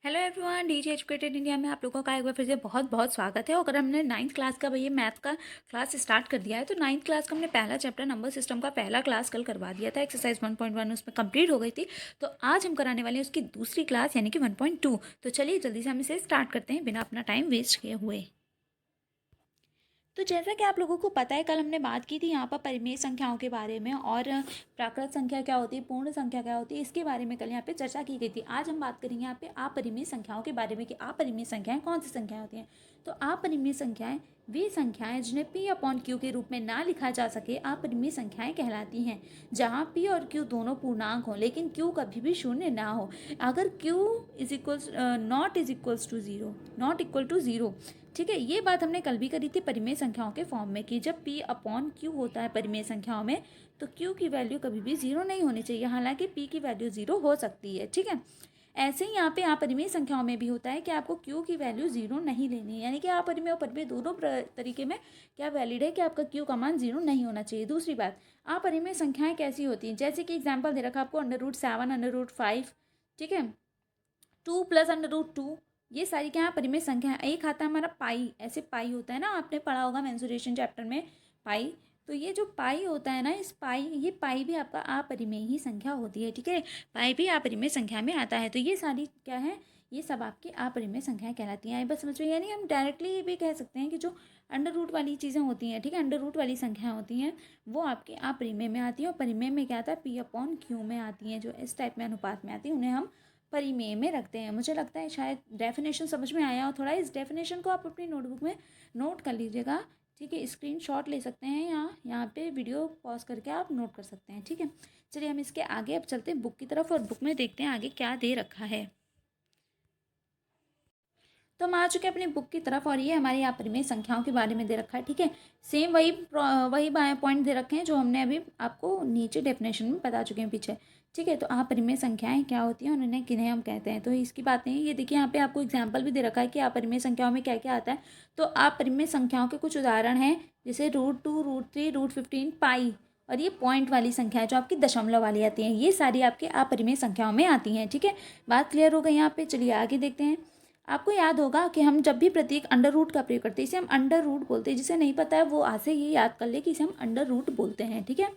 Hello everyone, DJ educated India में आप लोगों का एक बार फिर से बहुत बहुत स्वागत है। और अगर हमने नाइन्थ क्लास का भैया मैथ का क्लास स्टार्ट कर दिया है, तो नाइन्थ क्लास का हमने पहला चैप्टर नंबर सिस्टम का पहला क्लास कल करवा दिया था। एक्सरसाइज 1.1 उसमें कंप्लीट हो गई थी। तो आज हम कराने वाले हैं उसकी दूसरी क्लास यानी कि 1.2। तो चलिए जल्दी से हम इसे स्टार्ट करते हैं बिना अपना टाइम वेस्ट किए हुए। तो जैसा कि आप लोगों को पता है, कल हमने बात की थी यहाँ पर परिमेय संख्याओं के बारे में और प्राकृत संख्या क्या होती है, पूर्ण संख्या क्या होती है, इसके बारे में कल यहाँ पे चर्चा की गई थी। आज हम बात करेंगे यहाँ पे अपरिमेय संख्याओं के बारे में कि अपरिमेय संख्याएं कौन सी संख्याएं होती हैं। तो अपरिमेय संख्याएं वे संख्याएं जिन्हें p अपॉन क्यू के रूप में ना लिखा जा सके अपरिमेय संख्याएं कहलाती हैं। जहाँ p और q दोनों पूर्णांक हों लेकिन q कभी भी शून्य ना हो। अगर q is equals not is equals to zero, not equal to zero, ठीक है। ये बात हमने कल भी करी थी परिमेय संख्याओं के फॉर्म में कि जब p अपॉन q होता है परिमेय संख्याओं में, तो q की वैल्यू कभी भी ज़ीरो नहीं होनी चाहिए, हालांकि p की वैल्यू ज़ीरो हो सकती है, ठीक है। ऐसे ही यहाँ पे अपरिमेय संख्याओं में भी होता है कि आपको q की वैल्यू ज़ीरो नहीं लेनी है, यानी कि अपरिमेय और परिमेय दोनों तरीके में क्या वैलिड है कि आपका q का मान ज़ीरो नहीं होना चाहिए। दूसरी बात, अपरिमेय संख्याएं कैसी होती हैं, जैसे कि एग्जाम्पल दे रखा आपको √7, √5, ठीक है, 2 प्लस √2, ये सारी क्या है परिमेय संख्या है। एक आता है हमारा पाई, ऐसे पाई होता है ना, आपने पढ़ा होगा मेंसुरेशन चैप्टर में पाई। तो ये जो पाई होता है ना, इस पाई, ये पाई भी आपका अपरिमेय ही संख्या होती है, ठीक है। पाई भी अपरिमेय संख्या में आता है। तो ये सारी क्या है, ये सब आपकी अपरिमेय संख्याएं कहलाती हैं। बस समझ में, यानी हम डायरेक्टली ये भी कह सकते हैं कि जो अंडर रूट वाली चीज़ें होती हैं, ठीक है, अंडर रूट वाली संख्याएं होती हैं, वो आपके अपरिमेय में आती हैं। और परिमेय में क्या आता है, p अपॉन क्यू में आती हैं, जो इस टाइप में अनुपात में आती है, उन्हें हम परिमेय में रखते हैं। मुझे लगता है शायद डेफिनेशन समझ में आया हो थोड़ा। इस डेफिनेशन को आप अपनी नोटबुक में नोट कर लीजिएगा, ठीक है। स्क्रीनशॉट ले सकते हैं या यहाँ पे वीडियो पॉज करके आप नोट कर सकते हैं, ठीक है। चलिए हम इसके आगे अब चलते हैं बुक की तरफ और बुक में देखते हैं आगे क्या दे रखा है। तो हम आ चुके हैं अपनी बुक की तरफ और ये हमारे यहाँ परिमेय संख्याओं के बारे में दे रखा है, ठीक है। सेम वही पॉइंट दे रखे हैं जो हमने अभी आपको नीचे डेफिनेशन में बता चुके हैं पीछे, ठीक है। तो अपरिमेय संख्याएं क्या होती हैं और उन्हें किन्हें हम कहते हैं, तो इसकी बातें ये देखिए, यहाँ पे आपको एग्जाम्पल भी दे रखा है कि अपरिमेय संख्याओं में क्या क्या आता है। तो अपरिमेय संख्याओं के कुछ उदाहरण हैं, जैसे √2, √3, √15, पाई, और ये पॉइंट वाली संख्या है जो आपकी दशमलव वाली आती हैं, ये सारी आपकी अपरिमेय संख्याओं में आती हैं, ठीक है। बात क्लियर हो गई यहाँ पे। चलिए आगे देखते हैं। आपको याद होगा कि हम जब भी प्रतीक अंडर रूट का प्रयोग करते हैं, इसे हम अंडर रूट बोलते हैं। जिसे नहीं पता है वो आज से ये याद कर ले कि इसे हम अंडर रूट बोलते हैं, ठीक है।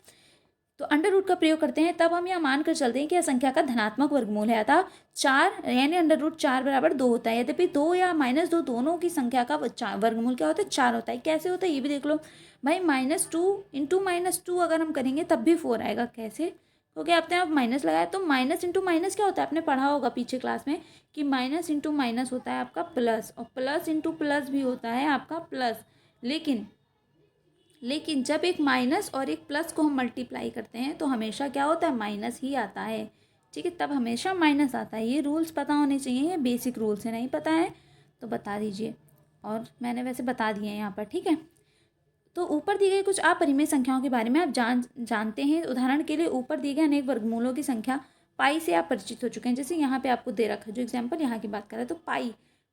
तो अंडर रूट का प्रयोग करते हैं तब हम यह मान कर चलते हैं कि यह संख्या का धनात्मक वर्गमूल है, अतः 4 यानी √4 बराबर 2 होता है। यद्यपि 2 या -2 दोनों की संख्या का वर्गमूल क्या होता है, 4 होता है। कैसे होता है ये भी देख लो भाई। -2 इंटू -2 अगर हम करेंगे तब भी 4 आएगा। कैसे, क्योंकि आपने आप माइनस लगाया। तो माइनस इंटू माइनस क्या होता है, आपने पढ़ा होगा पीछे क्लास में कि माइनस इंटू माइनस होता है आपका प्लस, और प्लस इंटू प्लस भी होता है आपका प्लस। लेकिन जब एक माइनस और एक प्लस को हम मल्टीप्लाई करते हैं तो हमेशा क्या होता है, माइनस ही आता है, ठीक है। तब हमेशा माइनस आता है। ये रूल्स पता होने चाहिए, ये बेसिक रूल्स है। नहीं पता है तो बता दीजिए, और मैंने वैसे बता दिए हैं यहाँ पर, ठीक है। तो ऊपर दी गई कुछ अपरिमेय संख्याओं के बारे में आप जानते हैं। उदाहरण के लिए ऊपर दिए गए अनेक वर्गमूलों की संख्या पाई से आप परिचित हो चुके हैं। जैसे यहाँ पे आपको दे रखा है जो एग्जाम्पल यहाँ की बात कर रहे हैं, तो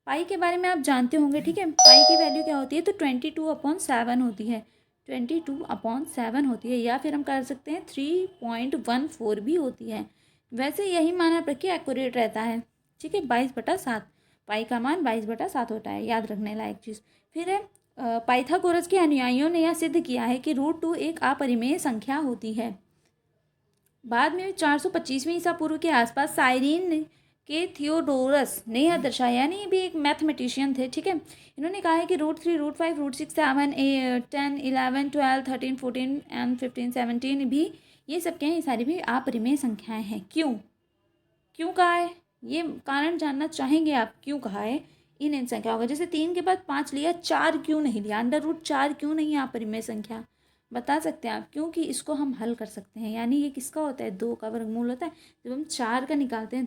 पाई के बारे में आप जानते होंगे, ठीक है। पाई की वैल्यू क्या होती है, तो 22/7 होती है, 22/7 होती है, या फिर हम कर सकते हैं 3.14 भी होती है। वैसे यही मान आप रखिए एक्यूरेट रहता है, ठीक है। 22/7 पाई का मान 22/7 होता है, याद रखने लायक चीज़। फिर है पाइथागोरस के अनुयायियों ने यह सिद्ध किया है कि √2 एक अपरिमेय संख्या होती है। बाद में 425वीं ईसा पूर्व के आसपास साइरिन के थियोडोरस ने यह दर्शाया, यानी ये भी एक मैथमेटिशियन थे, ठीक है। इन्होंने कहा है कि √3, √5, √6, 7, 10, 11, 12, 13, 14 एंड 15, 17 भी, ये सब क्या है, ये सारी भी अपरिमेय संख्याएं हैं। क्यों कहा है, ये कारण जानना चाहेंगे आप, क्यों कहा है इन संख्याओं का। जैसे 3 के बाद 5 लिया, 4 क्यों नहीं लिया, √4 क्यों नहीं अपरिमेय संख्या, बता सकते हैं आप। क्योंकि इसको हम हल कर सकते हैं, यानी ये किसका होता है, 2 का वर्गमूल होता है। जब हम 4 का निकालते हैं,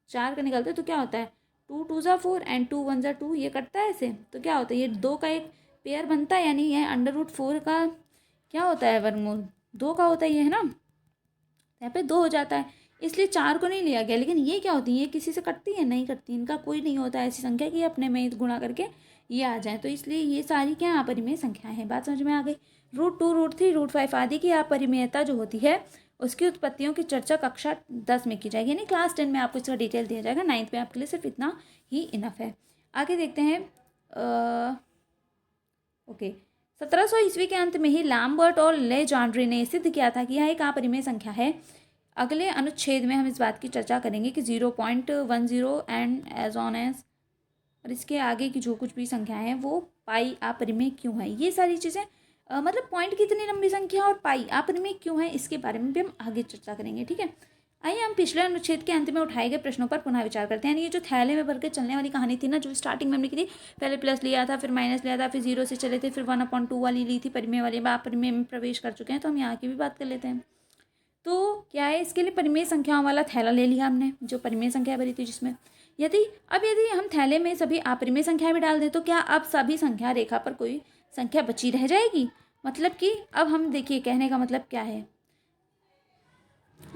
4 का निकालते हैं तो क्या होता है, 2 2 ज़ा 4 एंड 2 1 ज़ा 2, ये कटता है ऐसे, तो क्या होता है, ये 2 का एक पेयर बनता है, यानी ये √4 का क्या होता है, वर्गमूल 2 का होता है, ये है ना। यहाँ पे 2 हो जाता है, इसलिए 4 को नहीं लिया गया। लेकिन ये क्या होती है, ये किसी से कटती है, नहीं कटती। इनका कोई नहीं होता ऐसी संख्या कि अपने में गुणा करके ये आ जाए। तो इसलिए ये सारी क्या अपरिमेय संख्याएं हैं। बात समझ में आ गई। √2, √3, √5 आदि की अपरिमेयता जो होती है उसकी उत्पत्तियों की चर्चा कक्षा 10 में की जाएगी, यानी क्लास 10 में आपको इसका डिटेल दिया जाएगा। 9th में आपके लिए सिर्फ इतना ही इनफ है। आगे देखते हैं। ओके 1700 ईस्वी के अंत में ही लैम्बर्ट और लेजेंड्रे ने सिद्ध किया था कि यह एक अपरिमेय संख्या है। अगले अनुच्छेद में हम इस बात की चर्चा करेंगे कि 0.10 एंड एज ऑन एज और इसके आगे की जो कुछ भी संख्या है वो पाई अपरिमेय क्यों है। ये सारी चीज़ें मतलब पॉइंट की इतनी लंबी संख्या और पाई अपरिमेय क्यों है इसके बारे में भी हम आगे चर्चा करेंगे। ठीक है, आइए हम पिछले अनुच्छेद के अंत में उठाए गए प्रश्नों पर पुनः विचार करते हैं। ये जो थैले में भर के चलने वाली कहानी थी ना, जो स्टार्टिंग में हमने की थी, पहले प्लस लिया था, फिर माइनस लिया था, फिर 0 से चले थे, फिर 1/2 वाली ली थी परिमेय वाली। अब अपरिमेय में प्रवेश कर चुके हैं तो हम यहाँ की भी बात कर लेते हैं। तो क्या है, इसके लिए परिमेय संख्याओं वाला थैला ले लिया हमने, जो परिमेय संख्या भरी थी जिसमें यदि हम थैले में सभी अपरिमेय संख्या भी डाल दें तो क्या अब सभी संख्या रेखा पर कोई संख्या बची रह जाएगी। मतलब कि अब हम देखिए, कहने का मतलब क्या है,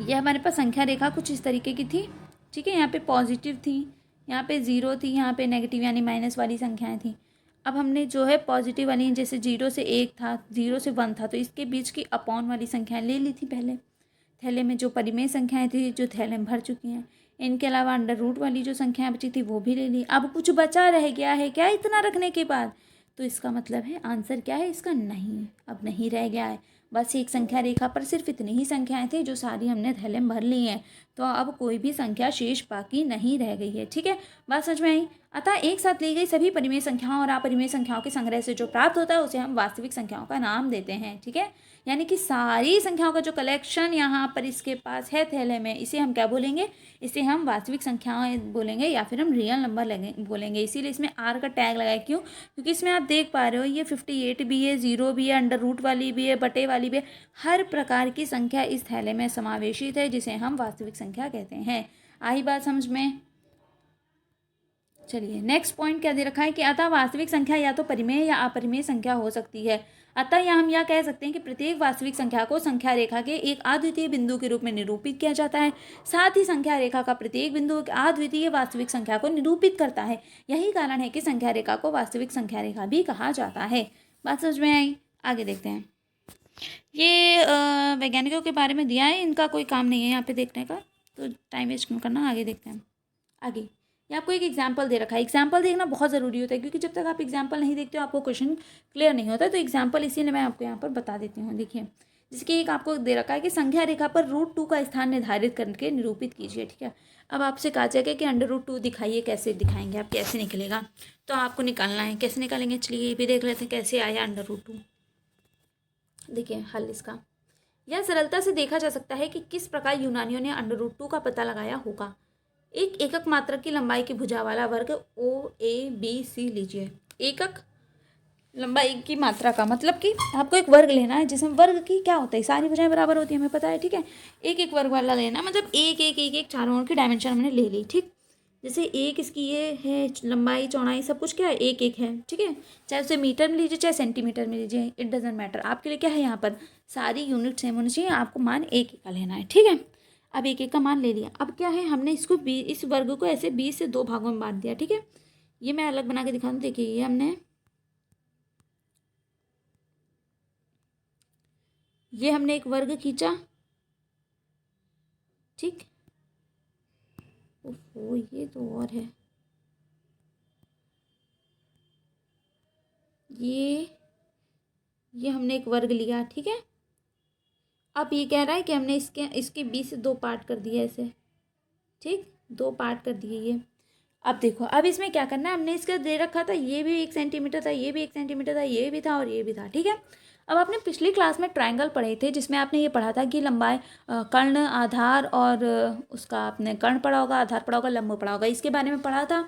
यह हमारे पास संख्या रेखा कुछ इस तरीके की थी। ठीक है, यहाँ पे पॉजिटिव थी, यहाँ पे 0 थी, यहाँ पे नेगेटिव यानी माइनस वाली संख्याएं थी। अब हमने जो है पॉजिटिव वाली, जैसे 0 से 1 था, 0 से 1 था, तो इसके बीच की अपॉन वाली संख्याएं ले ली थी पहले थैले में। जो परिमेय संख्याएं थी जो थैले में भर चुकी हैं, इनके अलावा अंडर रूट वाली जो संख्याएं बची थी वो भी ले ली। अब कुछ बचा रह गया है क्या इतना रखने के बाद, तो इसका मतलब है आंसर क्या है इसका, नहीं, अब नहीं रह गया है। बस एक संख्या रेखा पर सिर्फ इतनी ही संख्याएं थी जो सारी हमने थैले में भर ली हैं, तो अब कोई भी संख्या शेष बाकी नहीं रह गई है। ठीक है, बात समझ में आई। अतः एक साथ ली गई सभी परिमेय संख्याओं और अपरिमेय संख्याओं के संग्रह से जो प्राप्त होता है उसे हम वास्तविक संख्याओं का नाम देते हैं। ठीक है, यानी कि सारी संख्याओं का जो कलेक्शन यहाँ पर इसके पास है थैले में, इसे हम क्या बोलेंगे, इसे हम वास्तविक संख्याएं बोलेंगे या फिर हम रियल नंबर बोलेंगे। इसीलिए इसमें आर का टैग लगाया, क्यों, क्योंकि इसमें आप देख पा रहे हो ये 58 भी है, 0 भी है, अंडर रूट वाली भी है, बटे वाली भी है, हर प्रकार की संख्या इस थैले में समावेशित है जिसे हम वास्तविक संख्या कहते हैं। आई बात समझ में। चलिए नेक्स्ट पॉइंट क्या दे रखा है कि अतः वास्तविक संख्या या तो परिमेय या अपरिमेय संख्या हो सकती है। अतः यहाँ हम यह कह सकते हैं कि प्रत्येक वास्तविक संख्या को संख्या रेखा के एक अद्वितीय बिंदु के रूप में निरूपित किया जाता है। साथ ही संख्या रेखा का प्रत्येक बिंदु एक अद्वितीय वास्तविक संख्या को निरूपित करता है। यही कारण है कि संख्या रेखा को वास्तविक संख्या रेखा भी कहा जाता है। बात समझ में आई, आगे देखते हैं। ये वैज्ञानिकों के बारे में दिया है, इनका कोई काम नहीं है यहाँ पे देखने का, तो टाइम वेस्ट क्यों करना। आगे देखते हैं। आगे ये आपको एक एग्जाम्पल दे रखा है। एग्जाम्पल देखना बहुत ज़रूरी होता है, क्योंकि जब तक आप एग्जाम्पल नहीं देखते हो आपको क्वेश्चन क्लियर नहीं होता। तो एग्जाम्पल इसीलिए मैं आपको यहाँ पर बता देती हूँ। देखिए, जिसके एक आपको दे रखा है कि संख्या रेखा पर √2 का स्थान निर्धारित करके निरूपित कीजिए। ठीक है, अब आपसे कहा जाएगा कि अंडर√2 दिखाइए, कैसे दिखाएंगे आप, कैसे निकलेगा, तो आपको निकालना है। कैसे निकालेंगे, चलिए ये भी देख लेते हैं कैसे आया अंडर√2। देखिए हल इसका, यह सरलता से देखा जा सकता है कि किस प्रकार यूनानियों ने अंडर√2 का पता लगाया होगा। एक एकक मात्रक की लंबाई की भुजा वाला वर्ग OABC लीजिए। एकक लंबाई की मात्रा का मतलब कि आपको एक वर्ग लेना है जिसमें वर्ग की क्या होता है, सारी भुजाएं बराबर होती है, हमें पता है। ठीक है, एक एक वर्ग वाला लेना, मतलब एक एक एक एक चारों ओर की डायमेंशन हमने ले ली। ठीक, जैसे एक इसकी ये है लंबाई चौड़ाई सब कुछ क्या है, एक एक है। ठीक है, चाहे उसे मीटर में लीजिए चाहे सेंटीमीटर में लीजिए, इट डजेंट मैटर। आपके लिए क्या है, यहाँ पर सारी यूनिट सेम होनी चाहिए, आपको मान एक एक का लेना है। ठीक है, अब एक एक का मान ले लिया। अब क्या है, हमने इसको इस वर्ग को ऐसे 20 से 2 भागों में बांट दिया। ठीक है, ये मैं अलग बना के दिखा दूँ। देखिए ये हमने एक वर्ग खींचा। ठीक, ओहो ये तो और है, ये हमने एक वर्ग लिया। ठीक है, अब ये कह रहा है कि हमने इसके 20 से 2 पार्ट कर दिए ऐसे। ठीक, 2 पार्ट कर दिए ये। अब देखो, अब इसमें क्या करना है, हमने इसका दे रखा था ये भी 1 सेंटीमीटर था, ये भी 1 सेंटीमीटर था, ये भी था और ये भी था। ठीक है, अब आपने पिछली क्लास में ट्रायंगल पढ़े थे जिसमें आपने ये पढ़ा था कि लंबाई कर्ण आधार और उसका आपने कर्ण पढ़ा होगा, आधार पढ़ा होगा, लंब पढ़ा होगा, इसके बारे में पढ़ा था।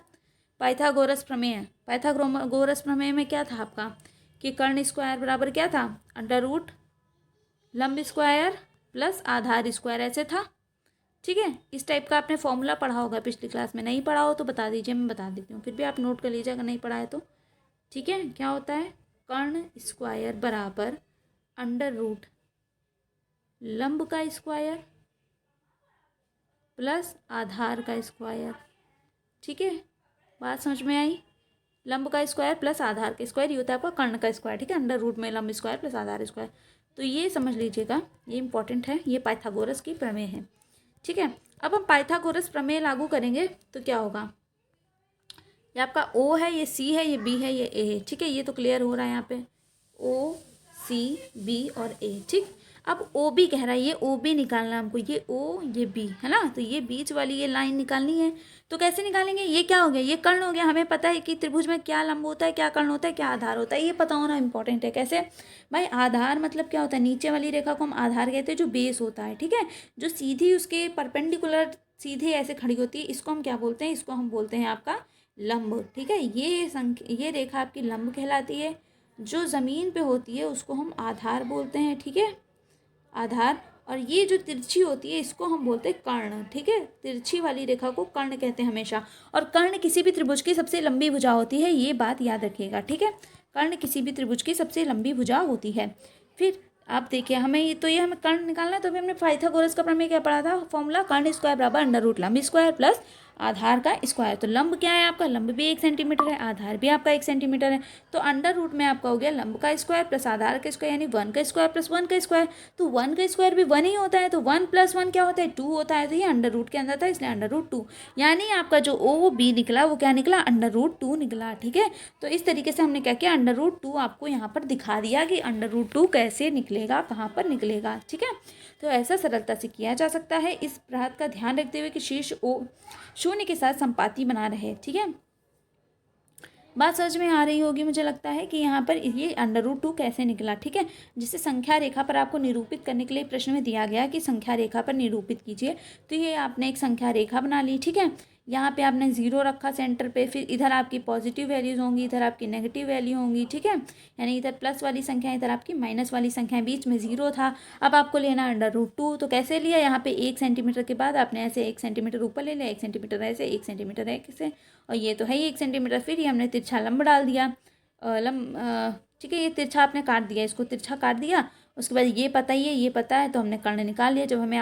पाइथागोरस प्रमेय, पाइथागोरस प्रमेय में क्या था आपका कि कर्ण स्क्वायर बराबर क्या था, अंडर रूट लंब स्क्वायर प्लस आधार स्क्वायर, ऐसे था। ठीक है, इस टाइप का आपने फॉर्मूला पढ़ा होगा पिछली क्लास में। नहीं पढ़ा हो तो बता दीजिए, मैं बता देती हूँ, फिर भी आप नोट कर लीजिए अगर नहीं पढ़ा है तो। ठीक है, क्या होता है, कर्ण स्क्वायर बराबर अंडर रूट लंब का स्क्वायर प्लस आधार का स्क्वायर। ठीक है, बात समझ में आई। लंब का स्क्वायर प्लस आधार का स्क्वायर, ये होता है आपका कर्ण का स्क्वायर। ठीक है, अंडर रूट में लंब स्क्वायर प्लस आधार स्क्वायर तो ये समझ लीजिएगा, ये इंपॉर्टेंट है, ये पाइथागोरस की प्रमेय है। ठीक है, अब हम पाइथागोरस प्रमेय लागू करेंगे तो क्या होगा, ये आपका ओ है, ये सी है, ये बी है, ये ए है। ठीक है, ये तो क्लियर हो रहा है यहाँ पे, ओ सी बी और ए। ठीक, अब ओ बी कह रहा है, ये ओ बी निकालना है हमको, ये ओ ये बी है ना, तो ये बीच वाली ये लाइन निकालनी है। तो कैसे निकालेंगे, ये क्या हो गया, ये कर्ण हो गया। हमें पता है कि त्रिभुज में क्या लंब होता है, क्या कर्ण होता है, क्या आधार होता है, ये पता होना इंपॉर्टेंट है। कैसे भाई, आधार मतलब क्या होता है, नीचे वाली रेखा को हम आधार कहते हैं, जो बेस होता है। ठीक है, जो सीधी उसके परपेंडिकुलर सीधे ऐसे खड़ी होती है, इसको हम क्या बोलते हैं, इसको हम बोलते हैं आपका लंब। ठीक है, ये रेखा आपकी लंब कहलाती है। जो ज़मीन पे होती है उसको हम आधार बोलते हैं। ठीक है, आधार। और ये जो तिरछी होती है इसको हम बोलते हैं कर्ण। ठीक है, तिरछी वाली रेखा को कर्ण कहते हैं हमेशा। और कर्ण किसी भी त्रिभुज की सबसे लंबी भुजा होती है, ये बात याद रखिएगा। ठीक है, कर्ण किसी भी त्रिभुज की सबसे लंबी भुजा होती है। फिर आप देखिए, ये हमें कर्ण निकालना है, तो अभी हमने पाइथागोरस का प्रमेय क्या पढ़ा था, फॉर्मूला कर्ण स्क्वायर बराबर अंडर रूट लंब स्क्वायर प्लस आधार का स्क्वायर। तो लंब क्या है आपका, लंब भी 1 सेंटीमीटर है, आधार भी आपका 1 सेंटीमीटर है। तो अंडर रूट में आपका हो गया लंब का स्क्वायर प्लस आधार का स्क्वायर, यानी 1 का स्क्वायर प्लस 1 का स्क्वायर। तो 1 का स्क्वायर भी 1 ही होता है, तो 1 + 1 क्या होता है, 2 होता है। तो ये अंडर रूट के अंदर था, इसलिए अंडर रूट 2, यानी आपका जो ओ बी निकला वो क्या निकला, अंडर रूट 2 निकला। ठीक है, तो इस तरीके से हमने क्या किया, अंडर रूट 2 आपको यहाँ पर दिखा दिया कि अंडर रूट 2 कैसे निकलेगा, कहाँ पर निकलेगा। ठीक है, तो ऐसा सरलता से किया जा सकता है। इस बात का ध्यान रखते हुए कि शीर्ष ओ शून्य के साथ संपाती बना रहे। ठीक है, बात समझ में आ रही होगी, मुझे लगता है कि यहाँ पर ये अंडर रूट 2 कैसे निकला। ठीक है, जिसे संख्या रेखा पर आपको निरूपित करने के लिए प्रश्न में दिया गया कि संख्या रेखा पर निरूपित कीजिए। तो ये आपने एक संख्या रेखा बना ली। ठीक है, यहाँ पे आपने 0 रखा सेंटर पे, फिर इधर आपकी पॉजिटिव वैल्यूज होंगी, इधर आपकी नेगेटिव वैल्यू होंगी। ठीक है, यानी इधर प्लस वाली संख्या, इधर आपकी माइनस वाली संख्या, बीच में 0 था। अब आपको लेना अंडर रूट 2, तो कैसे लिया, यहाँ पे 1 सेंटीमीटर के बाद आपने ऐसे 1 सेंटीमीटर ऊपर ले लिया, 1 सेंटीमीटर ऐसे, 1 सेंटीमीटर ऐसे, और ये तो है ही 1 सेंटीमीटर। फिर ये हमने तिरछा लंब डाल दिया, ठीक है, ये तिरछा आपने काट दिया, इसको तिरछा काट दिया। उसके बाद ये पता ही है, ये पता है, तो हमने कर्ण निकाल लिया। जब हमें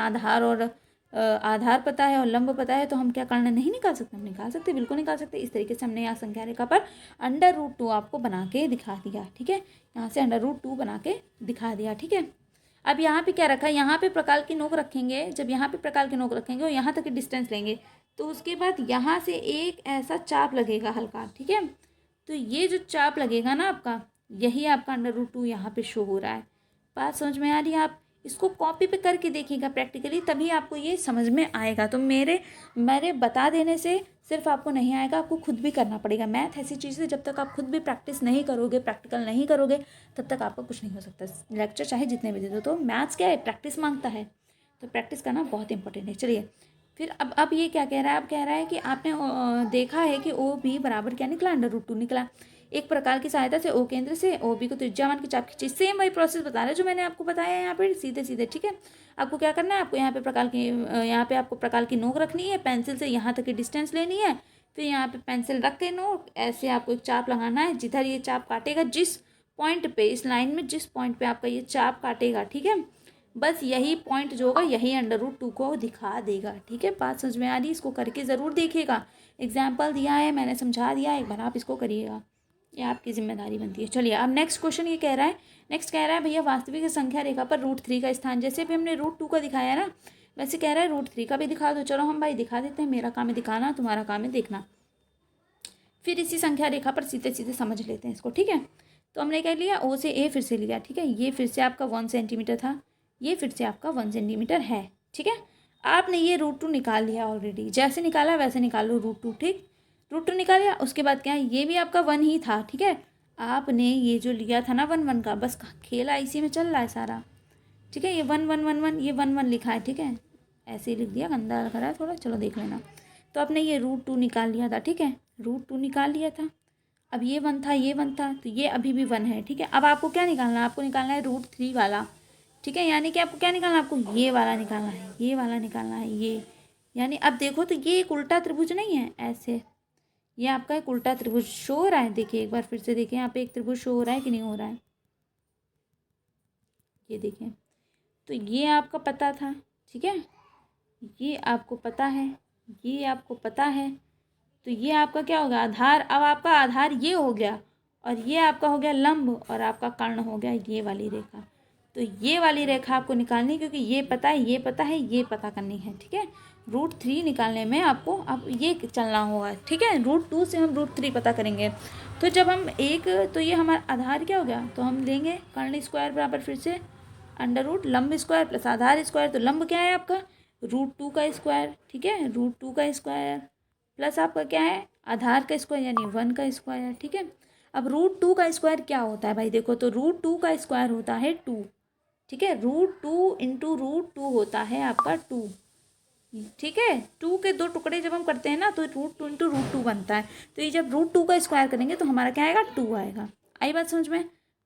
आधार पता है और लंब पता है, तो हम क्या कर्ण नहीं निकाल सकते, हम निकाल सकते, बिल्कुल निकाल सकते। इस तरीके से हमने यहाँ संख्या रेखा पर अंडर रूट 2 आपको बना के दिखा दिया। ठीक है, यहाँ से अंडर रूट 2 बना के दिखा दिया। ठीक है, अब यहाँ पे क्या रखा है, यहाँ पे प्रकार की नोक रखेंगे। जब यहाँ पे प्रकार की नोक रखेंगे और यहाँ तक की डिस्टेंस लेंगे, तो उसके बाद यहाँ से एक ऐसा चाप लगेगा हल्का। ठीक है, तो ये जो चाप लगेगा ना आपका, यही आपका अंडर रूट 2 यहाँ पे शो हो रहा है। बात समझ में आ रही है, आप इसको कॉपी पे करके देखिएगा प्रैक्टिकली, तभी आपको ये समझ में आएगा। तो मेरे बता देने से सिर्फ आपको नहीं आएगा, आपको खुद भी करना पड़ेगा। मैथ ऐसी चीज़ है, जब तक आप खुद भी प्रैक्टिस नहीं करोगे, प्रैक्टिकल नहीं करोगे, तब तक आपका कुछ नहीं हो सकता। लेक्चर चाहे जितने भी दे दो, तो मैथ्स क्या है, प्रैक्टिस मांगता है, तो प्रैक्टिस करना बहुत इंपॉर्टेंट है। चलिए, फिर अब ये क्या कह रहा है, अब कह रहा है कि आपने देखा है कि ओ बी बराबर क्या निकला, अंडर रूट 2 निकला। एक प्रकार की सहायता से ओ केंद्र से ओ बी को त्रिज्या मान की चाप खींची। सेम वही प्रोसेस बता रहा है जो मैंने आपको बताया है यहाँ पे, सीधे सीधे। ठीक है, आपको क्या करना है, आपको यहाँ पे यहाँ पे आपको प्रकार की नोक रखनी है, पेंसिल से यहाँ तक की डिस्टेंस लेनी है, फिर यहाँ पे पेंसिल रख के नोक ऐसे आपको एक चाप लगाना है। जिधर ये चाप काटेगा, जिस पॉइंट पे, इस लाइन में जिस पॉइंट पे आपका ये चाप काटेगा, ठीक है, बस यही पॉइंट जो होगा यही अंडर रूट 2 को दिखा देगा। ठीक है, बात समझ में आ रही, इसको करके ज़रूर देखिएगा। एग्जाम्पल दिया है, मैंने समझा दिया, एक बार आप इसको करिएगा, ये आपकी जिम्मेदारी बनती है। चलिए, अब नेक्स्ट क्वेश्चन ये कह रहा है, भैया वास्तविक संख्या रेखा पर रूट 3 का स्थान, जैसे भी हमने रूट 2 का दिखाया ना, वैसे कह रहा है रूट 3 का भी दिखा दो। चलो हम भाई दिखा देते हैं, मेरा काम है दिखाना, तुम्हारा काम है देखना। फिर इसी संख्या रेखा पर सीधे सीधे समझ लेते हैं इसको। ठीक है, तो हमने क्या लिया, ओ से ए फिर से लिया। ठीक है, ये फिर से आपका 1 सेंटीमीटर था, ये फिर से आपका 1 सेंटीमीटर है। ठीक है, आपने ये रूट 2 निकाल लिया ऑलरेडी, जैसे निकाला वैसे निकाल लो रूट 2। ठीक, रूट 2 निकाल लिया। उसके बाद क्या है, ये भी आपका 1 ही था। ठीक है, आपने ये जो लिया था ना 1 1 का, बस खेला इसी में चल रहा है सारा। ठीक है, ये 1 1 1 1, ये 1 1 लिखा है। ठीक है, ऐसे ही लिख दिया, गंदा लग रहा है थोड़ा, चलो देख लेना। तो आपने ये रूट 2 निकाल लिया था। ठीक है, रूट 2 निकाल लिया था। अब ये 1 था, ये 1 था, तो ये अभी भी 1 है। ठीक है, अब आपको क्या निकालना है, आपको निकालना है रूट 3 वाला। ठीक है, यानी कि आपको क्या निकालना है, आपको ये वाला निकालना है, ये वाला निकालना है, ये। यानी अब देखो तो ये एक उल्टा त्रिभुज नहीं है ऐसे, ये आपका एक उल्टा त्रिभुज शो हो रहा है। देखिए एक बार फिर से देखिए, यहाँ पे एक त्रिभुज शो हो रहा है कि नहीं हो रहा है, ये देखिए। तो ये आपका पता था। ठीक है, ये आपको पता है, ये आपको पता है, तो ये आपका क्या होगा, आधार। अब आपका आधार ये हो गया, और ये आपका हो गया लंब, और आपका कर्ण हो गया ये वाली रेखा। तो ये वाली रेखा आपको निकालनी, क्योंकि ये पता है, ये पता है, ये पता करनी है, ठीक है। √3 निकालने में आपको अब ये चलना होगा, ठीक है। √2 से हम √3 पता करेंगे। तो जब हम एक, तो ये हमारा आधार क्या हो गया, तो हम लेंगे कर्ण स्क्वायर बराबर फिर से √ लंब स्क्वायर प्लस आधार स्क्वायर। तो लंब क्या है आपका √2 का स्क्वायर, ठीक है, √2 का स्क्वायर प्लस आपका क्या है आधार का स्क्वायर यानी 1 का स्क्वायर, ठीक है। अब √2 का स्क्वायर क्या होता है भाई, देखो तो √2 का स्क्वायर होता है 2, ठीक है। √2 इंटू √2 होता है आपका 2, ठीक है। 2 के 2 टुकड़े जब हम करते हैं ना तो √2 इंटू √2 बनता है। तो ये जब √2 का स्क्वायर करेंगे तो हमारा क्या आएगा 2 आएगा। आई बात समझ में।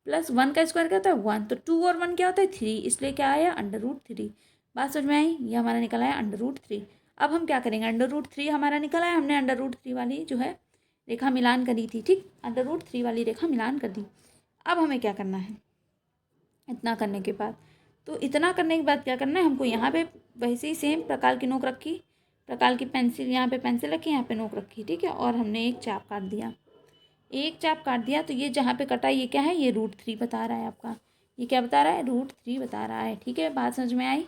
प्लस 1 का स्क्वायर क्या होता है 1, तो 2 और 1 क्या होता है 3, इसलिए क्या आया √3। बात समझ में आई, ये हमारा निकला है √3। अब हम क्या करेंगे, √3 हमारा निकला है, हमने √3 वाली जो है रेखा मिलान करी थी, ठीक, √3 वाली रेखा मिलान कर दी। अब हमें क्या करना है, इतना करने के बाद, तो इतना करने के बाद क्या करना है हमको, यहाँ पे वैसे ही सेम प्रकार की नोक रखी, प्रकार की पेंसिल, यहाँ पे पेंसिल रखी, यहाँ पे नोक रखी, ठीक है। और हमने एक चाप काट दिया, एक चाप काट दिया। तो ये जहाँ पे कटा ये क्या है, ये √3 बता रहा है आपका, ये क्या बता रहा है √3 बता रहा है, ठीक है। बात समझ में आई,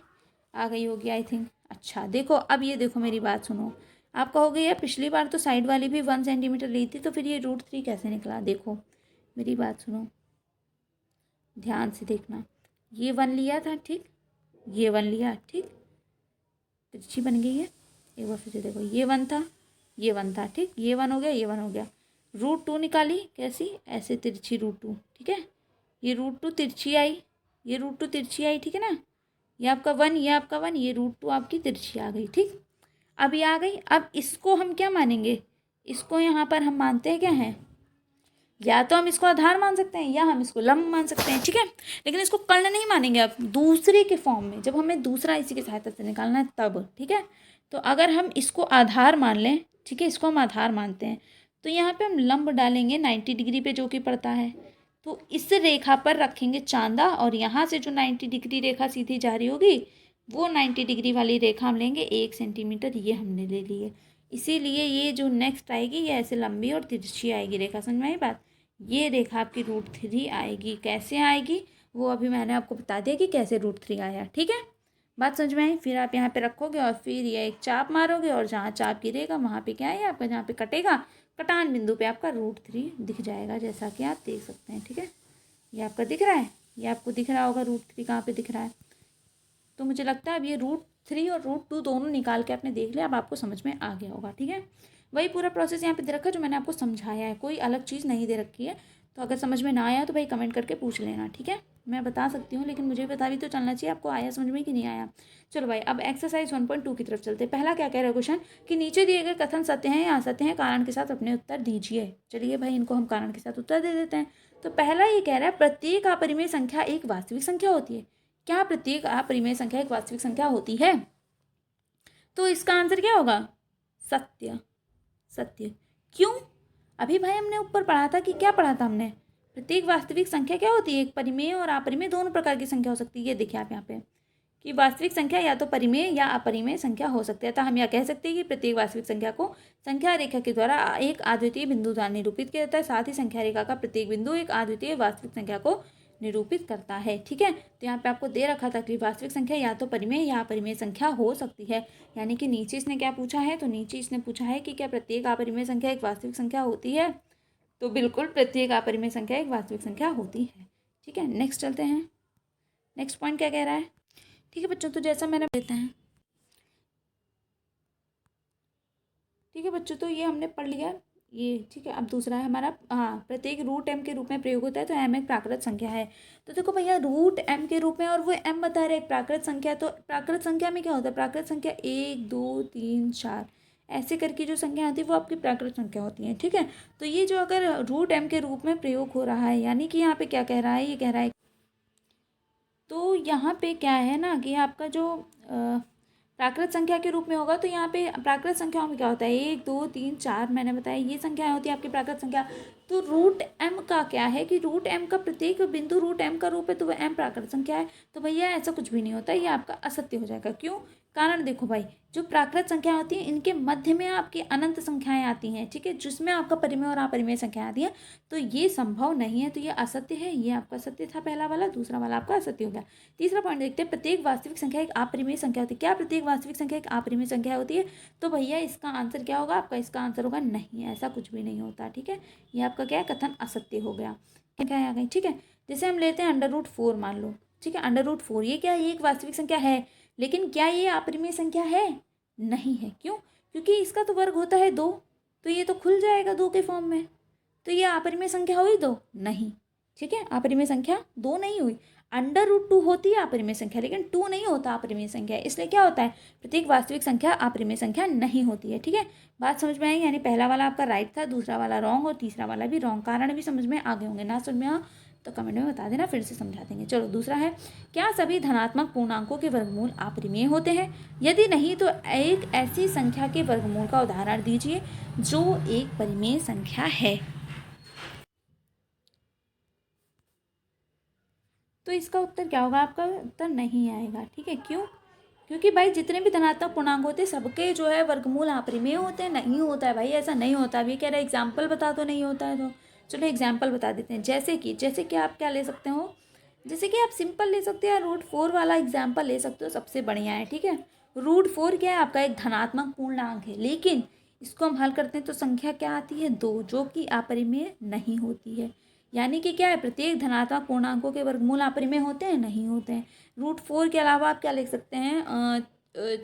आ गई होगी आई थिंक। अच्छा देखो, अब ये देखो मेरी बात सुनो, आपका हो गया पिछली बार तो साइड वाली भी 1 सेंटीमीटर ली थी, तो फिर ये √3 कैसे निकला, देखो मेरी बात सुनो, ध्यान से देखना। ये 1 लिया था, ठीक, ये 1 लिया, ठीक, तिरछी बन गई है। एक बार फिर से देखो, ये 1 था, ये 1 था, ठीक, ये 1 हो गया, ये 1 हो गया। √2 निकाली कैसी, ऐसे तिरछी √2, ठीक है। ये √2 तिरछी आई, ये √2 तिरछी आई, ठीक है ना। ये आपका 1, ये आपका 1, ये √2 आपकी तिरछी आ गई, ठीक। अब ये आ गई, अब इसको हम क्या मानेंगे, इसको यहाँ पर हम मानते हैं क्या है, या तो हम इसको आधार मान सकते हैं या हम इसको लंब मान सकते हैं, ठीक है। लेकिन इसको कर्ण नहीं मानेंगे अब, दूसरे के फॉर्म में, जब हमें दूसरा इसी की सहायता से निकालना है तब, ठीक है। तो अगर हम इसको आधार मान लें, ठीक है, इसको हम आधार मानते हैं, तो यहाँ पे हम लंब डालेंगे 90 डिग्री पे जो कि पड़ता है। तो इस रेखा पर रखेंगे चांदा, और यहाँ से जो 90 डिग्री रेखा सीधी जा रही होगी वो 90 डिग्री वाली रेखा हम लेंगे 1 सेंटीमीटर, ये हमने ले ली है। इसीलिए ये जो नेक्स्ट आएगी ये ऐसे लंबी और तिरछी आएगी रेखा, समझ में आई बात। ये रेखा आपकी √3 आएगी, कैसे आएगी वो अभी मैंने आपको बता दिया कि कैसे √3 आया, ठीक है। बात समझ में आई। फिर आप यहाँ पे रखोगे और फिर ये एक चाप मारोगे, और जहाँ चाप गिरेगा वहाँ पे क्या है आपका, जहाँ पे कटेगा कटान बिंदु पे आपका √3 दिख जाएगा, जैसा कि आप देख सकते हैं, ठीक है। ये आपका दिख रहा है, ये आपको दिख रहा होगा √3 कहाँ पे दिख रहा है। तो मुझे लगता है अब ये √3 और √2 दोनों निकाल के आपने देख लिया, अब आपको समझ में आ गया होगा, ठीक है। वही पूरा प्रोसेस यहाँ पे दे रखा है जो मैंने आपको समझाया है, कोई अलग चीज़ नहीं दे रखी है। तो अगर समझ में ना आया तो भाई कमेंट करके पूछ लेना, ठीक है। मैं बता सकती हूँ, लेकिन मुझे बता भी तो चलना चाहिए आपको आया समझ में कि नहीं आया। चलो भाई, अब एक्सरसाइज 1.2 की तरफ चलते हैं। पहला क्या कह रहा है क्वेश्चन, कि नीचे दिए गए कथन सत्य हैं या असत्य हैं, कारण के साथ अपने उत्तर दीजिए। चलिए भाई, इनको हम कारण के साथ उत्तर दे देते हैं। तो पहला ये कह रहा है प्रत्येक अपरिमेय संख्या एक वास्तविक संख्या होती है। क्या प्रत्येक अपरिमेय संख्या एक वास्तविक संख्या होती है? तो इसका आंसर क्या होगा, सत्य। सत्य क्यों, अभी भाई हमने ऊपर पढ़ा था कि क्या पढ़ा था हमने, प्रत्येक वास्तविक संख्या क्या होती है, एक परिमेय और अपरिमेय दोनों प्रकार की संख्या हो सकती है। ये देखिए आप यहाँ पे कि वास्तविक संख्या या तो परिमेय या अपरिमेय संख्या हो सकती है। तो हम यह कह सकते हैं कि प्रत्येक वास्तविक संख्या को संख्या रेखा के द्वारा एक अद्वितीय बिंदु द्वारा निरूपित किया जाता है। साथ ही संख्या रेखा का प्रत्येक बिंदु एक अद्वितीय वास्तविक संख्या को निरूपित करता है, ठीक है। तो यहाँ पे आपको दे रखा था कि वास्तविक संख्या या तो परिमेय या अपरिमेय संख्या हो सकती है। यानी कि नीचे इसने क्या पूछा है, तो नीचे इसने पूछा है कि क्या प्रत्येक अपरिमेय संख्या एक वास्तविक संख्या होती है। तो बिल्कुल प्रत्येक अपरिमेय संख्या एक वास्तविक संख्या होती है, ठीक है। नेक्स्ट चलते हैं, नेक्स्ट पॉइंट क्या कह रहा है। ठीक है बच्चों, तो जैसा मैंने देते हैं, ठीक है बच्चों, तो ये हमने पढ़ लिया ये, ठीक है। अब दूसरा है हमारा, हाँ, प्रत्येक √m के रूप में प्रयोग होता है, तो m एक प्राकृत संख्या है। तो देखो भैया √m के रूप में, और वो m बता रहे प्राकृत संख्या, तो प्राकृत संख्या में क्या होता है, प्राकृत संख्या 1 2 3 4 ऐसे करके जो संख्या होती है वो आपकी प्राकृत संख्या होती है, ठीक है। तो ये जो अगर √m के रूप में प्रयोग हो रहा है, यानी कि यहाँ पे क्या कह रहा है, ये कह रहा है, तो यहाँ पे क्या है ना कि आपका जो प्राकृत संख्या के रूप में होगा, तो यहाँ पे प्राकृत संख्याओं में क्या होता है, 1 2 3 4 मैंने बताया ये संख्याएं होती है आपकी प्राकृत संख्या। तो √m का क्या है कि √m का प्रत्येक बिंदु √m का रूप है, तो वह m प्राकृत संख्या है। तो भैया ऐसा कुछ भी नहीं होता, ये आपका असत्य हो जाएगा। क्यों, कारण देखो भाई, जो प्राकृत संख्या होती है इनके मध्य में आपकी अनंत संख्याएं आती हैं, ठीक है, जिसमें आपका परिमेय और अपरिमेय संख्याएं आती हैं, तो ये संभव नहीं है, तो ये असत्य है। ये आपका सत्य था पहला वाला, दूसरा वाला आपका असत्य हो गया। तीसरा पॉइंट देखते हैं, प्रत्येक वास्तविक संख्या एक अपरिमेय संख्या होती है। क्या प्रत्येक वास्तविक संख्या एक अपरिमेय संख्या होती है? तो भैया इसका आंसर क्या होगा आपका? इसका आंसर होगा नहीं, ऐसा कुछ भी नहीं होता, ठीक है। ये आपका क्या है? कथन असत्य हो गया। क्या आ गई, ठीक है। जैसे हम लेते हैं √4 मान लो, ठीक है, √4 ये क्या है? ये एक वास्तविक संख्या है, लेकिन क्या ये अपरिमेय संख्या है? नहीं है। क्यों? क्योंकि इसका तो वर्ग होता है 2, तो ये तो खुल जाएगा 2 के फॉर्म में, तो ये अपरिमेय संख्या हुई 2? नहीं, ठीक है, अपरिमेय संख्या 2 नहीं हुई। √2 होती है अपरिमेय संख्या, लेकिन 2 नहीं होता अपरिमेय संख्या, इसलिए क्या होता है? प्रत्येक वास्तविक संख्या अपरिमेय संख्या नहीं होती है, ठीक है। बात समझ में आई? यानी पहला वाला आपका राइट था, दूसरा वाला रॉन्ग और तीसरा वाला भी रॉन्ग। कारण भी समझ में आ गए होंगे, ना समझ में आ तो कमेंट में बता देना, फिर से समझा देंगे। चलो दूसरा है, क्या सभी धनात्मक पूर्णांकों के वर्गमूल अपरिमेय होते हैं? यदि नहीं तो एक ऐसी संख्या के वर्गमूल का उदाहरण दीजिए जो एक परिमेय संख्या है। तो इसका उत्तर क्या होगा? आपका उत्तर नहीं आएगा, ठीक है। क्यों? क्योंकि भाई जितने भी धनात्मक पूर्णांक होते हैं सबके जो है वर्गमूल अपरिमेय होते हैं। नहीं होता है भाई, ऐसा नहीं होता। अभी कह रहे एग्जाम्पल बता दो, नहीं होता है तो चलो एग्जाम्पल बता देते हैं। जैसे कि आप क्या ले सकते हो? जैसे कि आप सिंपल ले सकते हैं, √4 वाला एग्जाम्पल ले सकते हो, सबसे बढ़िया है, ठीक है। √4 क्या है? आपका एक धनात्मक पूर्णांक है, लेकिन इसको हम हल करते हैं तो संख्या क्या आती है? 2, जो कि अपरिमेय नहीं होती है। यानी कि क्या है? प्रत्येक धनात्मक पूर्णांकों के वर्गमूल अपरिमेय होते हैं? नहीं होते हैं। √4 के अलावा आप क्या लिख सकते हैं?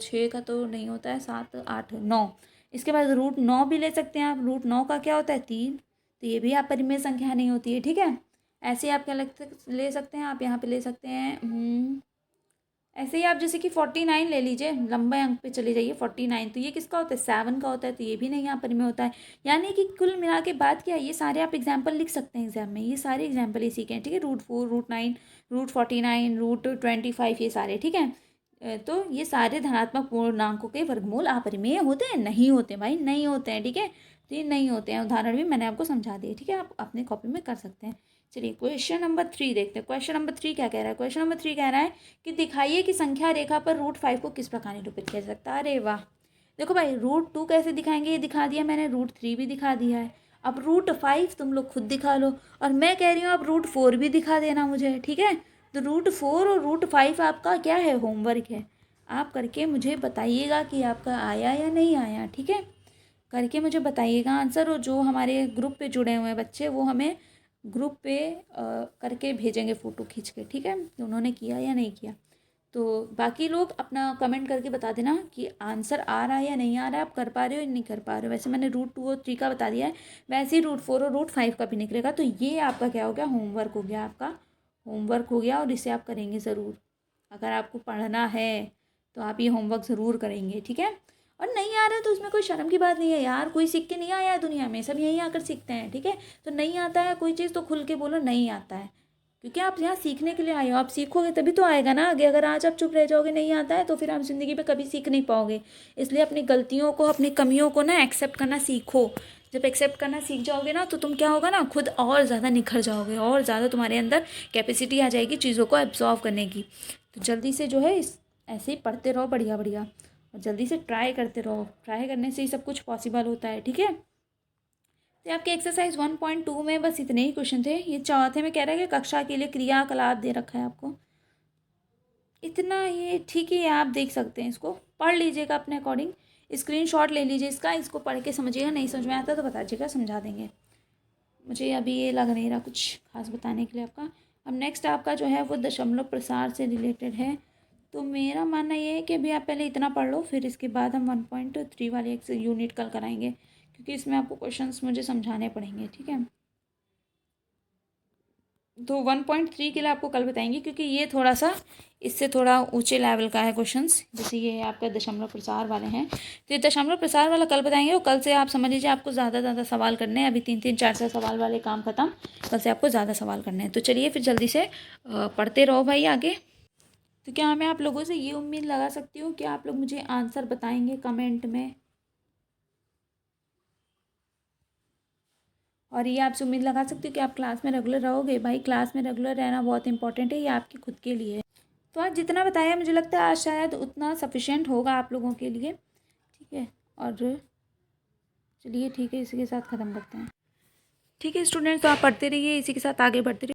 6 का तो नहीं होता है, 7, 8, 9। इसके बाद √9 भी ले सकते हैं आप। √9 का क्या होता है? 3, तो ये भी अपरिमेय संख्या नहीं होती है, ठीक है। ऐसे ही आप क्या ले सकते हैं? आप यहाँ पे ले सकते हैं ऐसे ही आप जैसे कि 49 ले लीजिए, लंबे अंक पे चले जाइए। 49 तो ये किसका होता है? 7 का होता है, तो ये भी नहीं यहाँ पर में होता है। यानी कि कुल मिला के बात क्या है? ये सारे आप एग्जाम्पल लिख सकते हैं एग्जाम में, ये सारे एग्जाम्पल इसी के हैं, ठीक है। √4, √9, √49, √25, ये सारे, ठीक है। तो ये सारे धनात्मक पूर्णांकों के वर्गमूल अपरिमेय होते हैं? नहीं होते भाई, नहीं होते हैं, ठीक है। तो ये नहीं होते हैं, उदाहरण भी मैंने आपको समझा दिए, ठीक है। आप अपने कॉपी में कर सकते हैं। चलिए क्वेश्चन नंबर 3 देखते हैं। क्वेश्चन नंबर 3 क्या कह रहा है? क्वेश्चन नंबर 3 कह रहा है कि दिखाइए कि संख्या रेखा पर √5 को किस प्रकार निरूपित किया जा सकता है। अरे वाह, देखो भाई, √2 कैसे दिखाएंगे? ये दिखा दिया मैंने, √3 भी दिखा दिया है। अब √5 तुम लोग खुद दिखा लो, और मैं कह रही हूँ आप √4 भी दिखा देना मुझे, ठीक है। तो √4 और √5 आपका क्या है? होमवर्क है। आप करके मुझे बताइएगा कि आपका आया या नहीं आया, ठीक है। करके मुझे बताइएगा आंसर, और जो हमारे ग्रुप पे जुड़े हुए हैं बच्चे वो हमें ग्रुप पे करके भेजेंगे फ़ोटो खींच के, ठीक है, कि उन्होंने किया या नहीं किया। तो बाकी लोग अपना कमेंट करके बता देना कि आंसर आ रहा है या नहीं आ रहा है, आप कर पा रहे हो या नहीं कर पा रहे हो। वैसे मैंने √2 और 3 का बता दिया है, वैसे ही √4 और √5 का भी निकलेगा। तो ये आपका क्या हो गया? होमवर्क हो गया, आपका होमवर्क हो गया, और इसे आप करेंगे ज़रूर। अगर आपको पढ़ना है तो आप ये होमवर्क ज़रूर करेंगे, ठीक है। और नहीं आ रहा है तो उसमें कोई शर्म की बात नहीं है यार, कोई सीख के नहीं आया है दुनिया में, सब यहीं आकर सीखते हैं, ठीक है। तो नहीं आता है कोई चीज़ तो खुल के बोलो नहीं आता है, क्योंकि आप यहाँ सीखने के लिए आए हो। आप सीखोगे तभी तो आएगा ना आगे। अगर आज आप चुप रह जाओगे, नहीं आता है, तो फिर आप ज़िंदगी में कभी सीख नहीं पाओगे। इसलिए अपनी गलतियों को, अपनी कमियों को ना एक्सेप्ट करना सीखो। जब एक्सेप्ट करना सीख जाओगे ना, तो तुम क्या होगा ना, खुद और ज़्यादा निखर जाओगे, और ज़्यादा तुम्हारे अंदर कैपेसिटी आ जाएगी चीज़ों को एब्जॉर्व करने की। तो जल्दी से जो है ऐसे ही पढ़ते रहो, बढ़िया बढ़िया, और जल्दी से ट्राई करते रहो। ट्राई करने से ही सब कुछ पॉसिबल होता है, ठीक है। तो आपके एक्सरसाइज 1.2 में बस इतने ही क्वेश्चन थे। ये चौथे में कह रहा है कि कक्षा के लिए क्रियाकलाप दे रखा है आपको, इतना ये ठीक है, आप देख सकते हैं, इसको पढ़ लीजिएगा अपने अकॉर्डिंग। स्क्रीनशॉट ले लीजिए इसको पढ़ के समझिएगा। नहीं समझ में आता तो बता दीजिएगा, समझा देंगे। मुझे अभी ये लग नहीं रहा कुछ खास बताने के लिए आपका। अब नेक्स्ट आपका जो है वो दशमलव प्रसार से रिलेटेड है। तो मेरा मानना ये है कि अभी आप पहले इतना पढ़ लो, फिर इसके बाद हम 1.3 वाले एक यूनिट कल कराएंगे, क्योंकि इसमें आपको क्वेश्चंस मुझे समझाने पड़ेंगे, ठीक है। तो 1.3 के लिए आपको कल बताएंगे, क्योंकि ये थोड़ा सा इससे थोड़ा ऊंचे लेवल का है क्वेश्चंस। जैसे ये आपका दशमलव प्रसार वाले हैं, तो ये दशमलव प्रसार वाला कल बताएंगे। और कल से आप समझ लीजिए आपको ज़्यादा सवाल करने हैं। अभी 3-3, 4-4 सवाल वाले काम खत्म, कल से आपको ज़्यादा सवाल करने हैं। तो चलिए फिर जल्दी से पढ़ते रहो भाई आगे। तो क्या मैं आप लोगों से ये उम्मीद लगा सकती हूँ कि आप लोग मुझे आंसर बताएंगे कमेंट में, और ये आपसे उम्मीद लगा सकती हूँ कि आप क्लास में रेगुलर रहोगे। भाई क्लास में रेगुलर रहना बहुत इंपॉर्टेंट है, ये आपके खुद के लिए है। तो आज जितना बताया मुझे लगता है आज शायद उतना सफिशिएंट होगा आप लोगों के लिए। ठीक है, और चलिए ठीक है, इसी के साथ ख़त्म करते हैं। ठीक है स्टूडेंट्स, तो आप पढ़ते रहिए, इसी के साथ आगे बढ़ते रहिए।